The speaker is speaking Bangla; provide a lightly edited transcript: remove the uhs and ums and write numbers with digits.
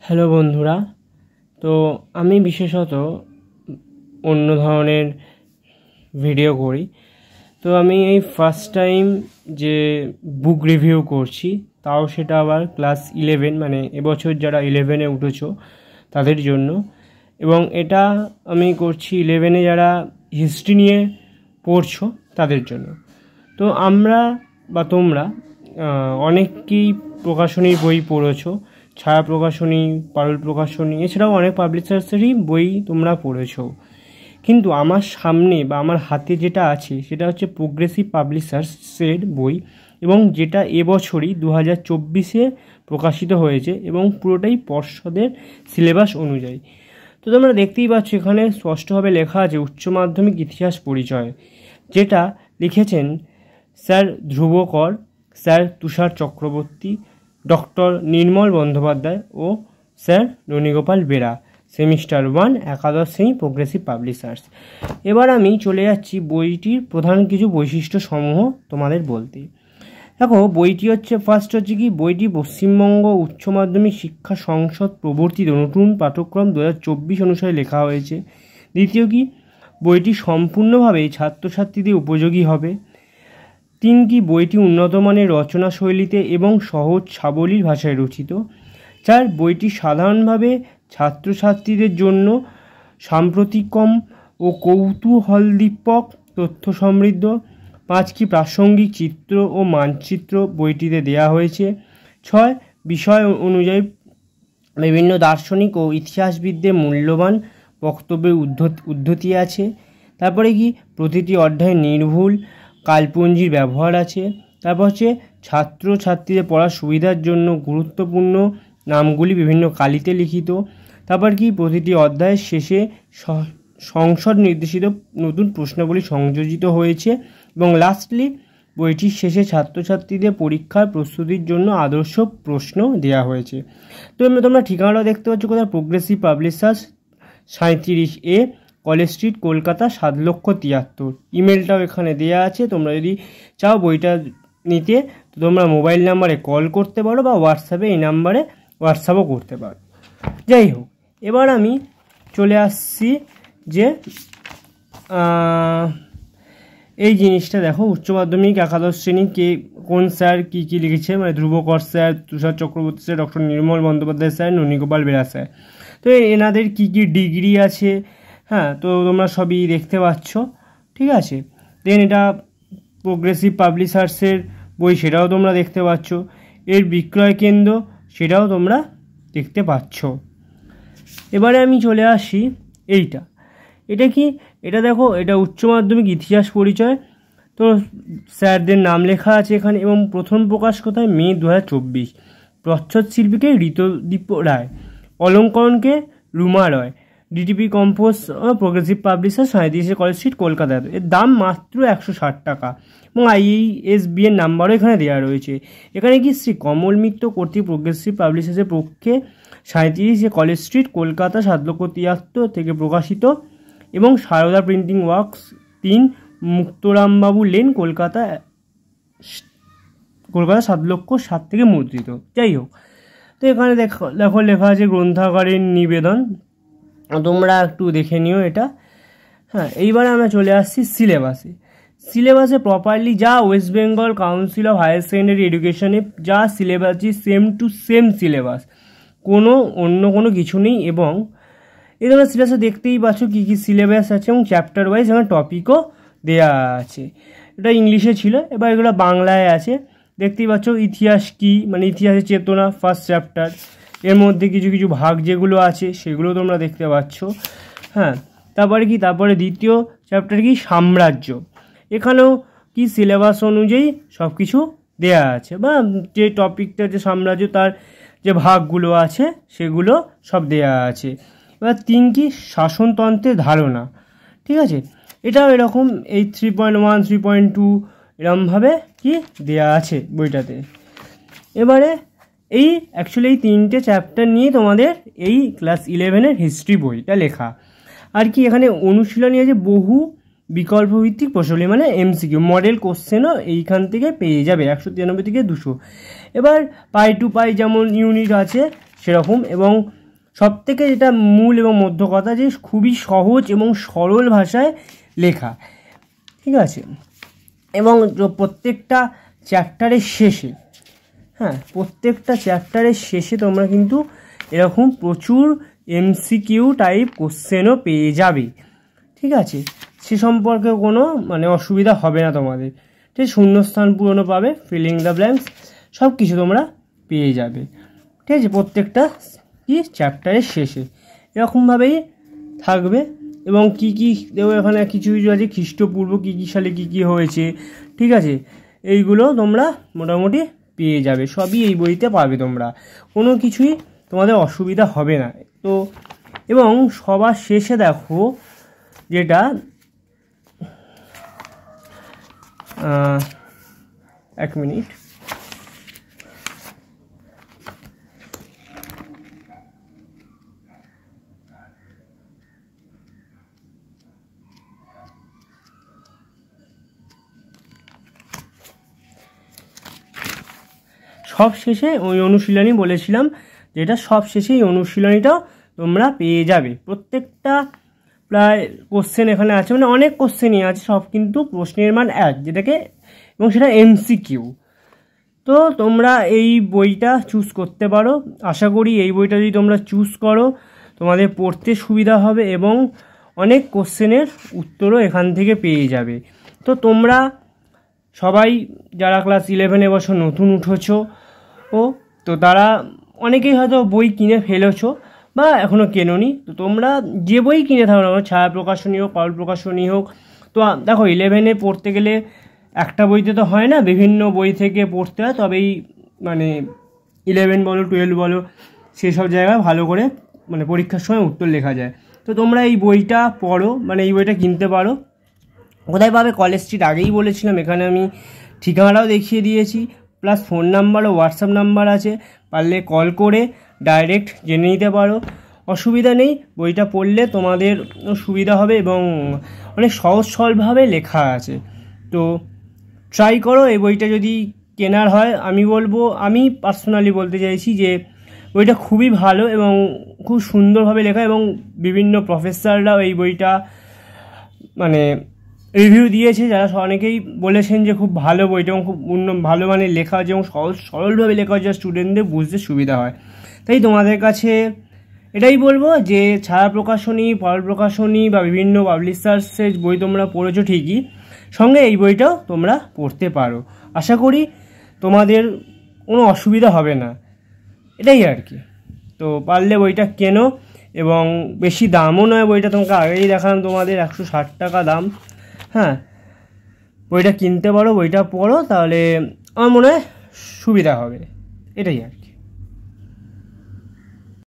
হ্যালো বন্ধুরা, তো আমি বিশেষত অন্য ধরনের ভিডিও করি। তো আমি এই ফার্স্ট টাইম যে বুক রিভিউ করছি, তাও সেটা আবার ক্লাস 11 মানে এবছর যারা 11-এ উঠেছো তাদের জন্য, এবং এটা আমি করছি 11-এ যারা হিস্ট্রি নিয়ে পড়ছো তাদের জন্য। তো আমরা বা তোমরা অনেকেই প্রকাশনীর বই পড়েছো, ছায়া প্রকাশনী, পারুল প্রকাশনী, এছাড়াও অনেক পাবলিশার্সেরই বই তোমরা পড়েছো। কিন্তু আমার সামনে বা আমার হাতে যেটা আছে সেটা হচ্ছে প্রোগ্রেসিভ পাবলিশার্সের বই, এবং যেটা এবছরই 2024-এ প্রকাশিত হয়েছে এবং পুরোটাই পর্ষদের সিলেবাস অনুযায়ী। তো তোমরা দেখতেই পাচ্ছ এখানে স্পষ্টভাবে লেখা আছে উচ্চ মাধ্যমিক ইতিহাস পরিচয়, যেটা লিখেছেন স্যার ধ্রুব কর, স্যার তুষার চক্রবর্তী, ডক্টর নির্মল বন্দ্যোপাধ্যায় ও স্যার ননীগোপাল বেরা, সেমিস্টার 1, একাদশ শ্রেণী, প্রোগ্রেসিভ পাবলিশার্স। এবার আমি চলে যাচ্ছি বইটির প্রধান কিছু বৈশিষ্ট্য সমূহ তোমাদের বলতে। দেখো, বইটি হচ্ছে ফার্স্ট হচ্ছে কি, বইটি পশ্চিমবঙ্গ উচ্চ মাধ্যমিক শিক্ষা সংসদ প্রবর্তিত নতুন পাঠ্যক্রম 2024 অনুসারে লেখা হয়েছে। দ্বিতীয় কি, বইটি সম্পূর্ণভাবেই ছাত্রছাত্রীদের উপযোগী হবে। 3 কি, বইটি উন্নত মানের রচনা শৈলীতে এবং সহজ সাবলীল ভাষায় রচিত। 4, বইটি সাধারণভাবে ছাত্রছাত্রীদের জন্য সাম্প্রতিকম ও কৌতূহলদীপক তথ্য সমৃদ্ধ। 5 কি, প্রাসঙ্গিক চিত্র ও মানচিত্র বইটিতে দেয়া হয়েছে। 6, বিষয় অনুযায়ী বিভিন্ন দার্শনিক ও ইতিহাসবিদদের মূল্যবান বক্তব্যের উদ্ধৃতি আছে। তারপরে কি, প্রতিটি অধ্যায়ে নির্ভুল কালপুঞ্জির ব্যবহার আছে। তারপর হচ্ছে ছাত্রছাত্রীদের পড়ার সুবিধার জন্য গুরুত্বপূর্ণ নামগুলি বিভিন্ন কালিতে লিখিত। তারপর কি, প্রতিটি অধ্যায়ের শেষে সংসদ নির্দেশিত নতুন প্রশ্নগুলি সংযোজিত হয়েছে। এবং লাস্টলি, বইটির শেষে ছাত্রছাত্রীদের পরীক্ষার প্রস্তুতির জন্য আদর্শ প্রশ্ন দেওয়া হয়েছে। তো তোমরা ঠিকানাটা দেখতে পাচ্ছ কোথায়, progressive publishers, 37A college street, Kolkata 7,73,000। ইমেলটাও এখানে দেওয়া আছে। তোমরা যদি চাও বইটা নিতে, তো তোমরা মোবাইল নাম্বারে কল করতে পারো বা হোয়াটসঅ্যাপে এই নাম্বারে হোয়াটসঅ্যাপও করতে পারো। যাই হোক, এবার আমি চলে আসছি যে এই জিনিসটা দেখো, উচ্চ মাধ্যমিক একাদশ শ্রেণী কে কোন স্যার কী কী লিখেছে, মানে ধ্রুবকর স্যার, তুষার চক্রবর্তী স্যার, ডক্টর নির্মল বন্দ্যোপাধ্যায় স্যার, ননীগোপাল বেরা স্যার। তো এনাদের কী কী ডিগ্রি আছে, হ্যাঁ, তো তোমরা সবই দেখতে পাচ্ছ, ঠিক আছে। দেন এটা প্রোগ্রেসিভ পাবলিশার্সের বই, সেটাও তোমরা দেখতে পাচ্ছ। এর বিক্রয় কেন্দ্র, সেটাও তোমরা দেখতে পাচ্ছ। এবারে আমি চলে আসি এটা কি, এটা দেখো, এটা উচ্চ মাধ্যমিক ইতিহাস পরিচয়। তো স্যারদের নাম লেখা আছে এখানে, এবং প্রথম প্রকাশ কোথায়, মে 2024। প্রচ্ছদ শিল্পীকে ঋতদীপ রায়, অলঙ্করণকে Ruma Roy, DTP compose progressive publisher, 37 college street, Kolkata. এর দাম মাত্র 160 টাকা, এবং ISBN এর নাম্বারও এখানে দেওয়া রয়েছে। এখানে কি, শ্রী কমল মিত্র কর্তৃক প্রোগ্রেসিভ পাবলিশার্সের পক্ষে 37 কলেজ স্ট্রিট, কলকাতা 7,73,000 থেকে প্রকাশিত, এবং Sarada printing works 3 Muktarambabu lane, Kolkata 7,07,000 থেকে মুদ্রিত। যাই হোক, তো এখানে দেখো লেখা আছে গ্রন্থাগারের নিবেদন, তোমরা একটু দেখে নিও এটা। হ্যাঁ, এইবারে আমরা চলে আসছি সিলেবাসে প্রপারলি যা West Bengal Council of Higher Secondary এডুকেশনে যা syllabus, same to same syllabus, অন্য কোনো কিছু নেই। এবং এই তোমরা সিলেবাসে দেখতেই পাচ্ছ কী কী সিলেবাস আছে, এবং চ্যাপ্টার ওয়াইজ এখানে টপিকও দেওয়া আছে। এটা ইংলিশে ছিল, এবার এগুলো বাংলায় আছে। দেখতেই পাচ্ছ ইতিহাস কি, মানে ইতিহাসের চেতনা, ফার্স্ট চ্যাপ্টার। এর মধ্যে কিছু কিছু ভাগ যেগুলো আছে সেগুলো তোমরা দেখতে পাচ্ছ। হ্যাঁ, তারপরে দ্বিতীয় চ্যাপ্টার কি, সাম্রাজ্য। এখানেও কি সিলেবাস অনুযায়ী সব কিছু দেওয়া আছে, বা যে টপিকটা যে সাম্রাজ্য, তার যে ভাগগুলো আছে সেগুলো সব দেওয়া আছে। এবার 3 কি, শাসনতন্ত্রের ধারণা, ঠিক আছে। এটাও এরকম এই 3.1, 3.2 এরকমভাবে কি দেওয়া আছে বইটাতে। এবারে এই 3টে চ্যাপ্টার নিয়ে তোমাদের এই ক্লাস 11-এর হিস্ট্রি বইটা লেখা। আর কি, এখানে অনুশীলনী আছে বহু বিকল্পভিত্তিক প্রশ্নাবলী, মানে MCQ মডেল কোশ্চেনও এইখান থেকে পেয়ে যাবে 193 থেকে 200। এবার পাই টু পাই যেমন ইউনিট আছে সেরকম। এবং সবথেকে যেটা মূল এবং মধ্য কথা যে খুবই সহজ এবং সরল ভাষায় লেখা, ঠিক আছে। এবং প্রত্যেকটা চ্যাপ্টারের শেষে, হ্যাঁ, প্রত্যেকটা চ্যাপ্টারের শেষে তোমরা কিন্তু এরকম প্রচুর এমসিকিউ টাইপ কোশ্চেনও পেয়ে যাবে, ঠিক আছে। সে সম্পর্কে কোনো মানে অসুবিধা হবে না তোমাদের, ঠিক। শূন্যস্থান পূরণও পাবে, ফিলিং দ্য ব্ল্যাঙ্কস, সব কিছু তোমরা পেয়ে যাবে, ঠিক আছে, প্রত্যেকটা কি চ্যাপ্টারের শেষে এরকমভাবেই থাকবে। এবং কি কি দেবো এখানে কিছু কিছু আছে, খ্রিস্টপূর্ব কী কী সালে কী কী হয়েছে, ঠিক আছে, এইগুলো তোমরা মোটামুটি পেয়ে যাবে, সবই এই বইতে পাবে তোমরা, কোনো কিছুই তোমাদের অসুবিধা হবে না। তো এবং সবার শেষে দেখো যেটা এক মিনিট, সব শেষে ওই অনুশীলনী বলেছিলাম, যেটা সব শেষে এই অনুশীলনীটাও তোমরা পেয়ে যাবে। প্রত্যেকটা প্রায় কোশ্চেন এখানে আছে, মানে অনেক কোশ্চেনই আছে, সব কিন্তু প্রশ্নের মান 1, যেটাকে, এবং সেটা এমসিকিউ। তো তোমরা এই বইটা চুজ করতে পারো। আশা করি এই বইটা যদি তোমরা চুজ করো তোমাদের পড়তে সুবিধা হবে এবং অনেক কোশ্চেনের উত্তরও এখান থেকে পেয়ে যাবে। তো তোমরা সবাই যারা ক্লাস 11 বছর নতুন উঠেছো তো তারা অনেকেই হয়তো বই কিনে ফেলেছো বা এখনও কেনোনি। তো তোমরা যে বই কিনে থাকো না, ছায়া প্রকাশনী হোক, কল প্রকাশনী হোক, তো দেখো 11 পড়তে গেলে একটা বইতে তো হয় না, বিভিন্ন বই থেকে পড়তে হয়, তবেই মানে 11 বলো 12 বলো সেসব জায়গায় ভালো করে মানে পরীক্ষার সময় উত্তর লেখা যায়। তো তোমরা এই বইটা পড়ো, মানে এই বইটা কিনতে পারো। কোথায় পাবে? কলেজ স্ট্রিট, আগেই বলেছিলাম, এখানে আমি ঠিকানাটাও দেখিয়ে দিয়েছি, প্লাস ফোন নাম্বার ও হোয়াটসঅ্যাপ নাম্বার আছে, পারলে কল করে ডাইরেক্ট জেনে নিতে পারো, অসুবিধা নেই। বইটা পড়লে তোমাদের সুবিধা হবে এবং অনেক সহজ সরলভাবে লেখা আছে। তো ট্রাই করো এই বইটা যদি কেনার হয়। আমি বলবো, আমি পার্সোনালি বলতে চাইছি যে বইটা খুবই ভালো এবং খুব সুন্দরভাবে লেখা, এবং বিভিন্ন প্রফেসররাও এই বইটা মানে রিভিউ দিয়েছে, যারা অনেকেই বলেছেন যে খুব ভালো বইটা এবং খুব ভালো মানে লেখা আছে এবং সহজ সরলভাবে লেখা হয়, যা স্টুডেন্টদের বুঝতে সুবিধা হয়। তাই তোমাদের কাছে এটাই বলবো যে ছায়া প্রকাশনী, পল প্রকাশনী বা বিভিন্ন পাবলিশার্সের বই তোমরা পড়েছো ঠিকই, সঙ্গে এই বইটাও তোমরা পড়তে পারো। আশা করি তোমাদের কোনো অসুবিধা হবে না, এটাই আর কি। তো পারলে বইটা কেনো, এবং বেশি দামও নয় বইটা, তোমাকে আগেই দেখালাম তোমাদের 160 টাকা দাম। হ্যাঁ, বইটা কিনতে পারো, বইটা পড়ো, তাহলে আমার মনে হয় সুবিধা হবে, এটাই আর কি।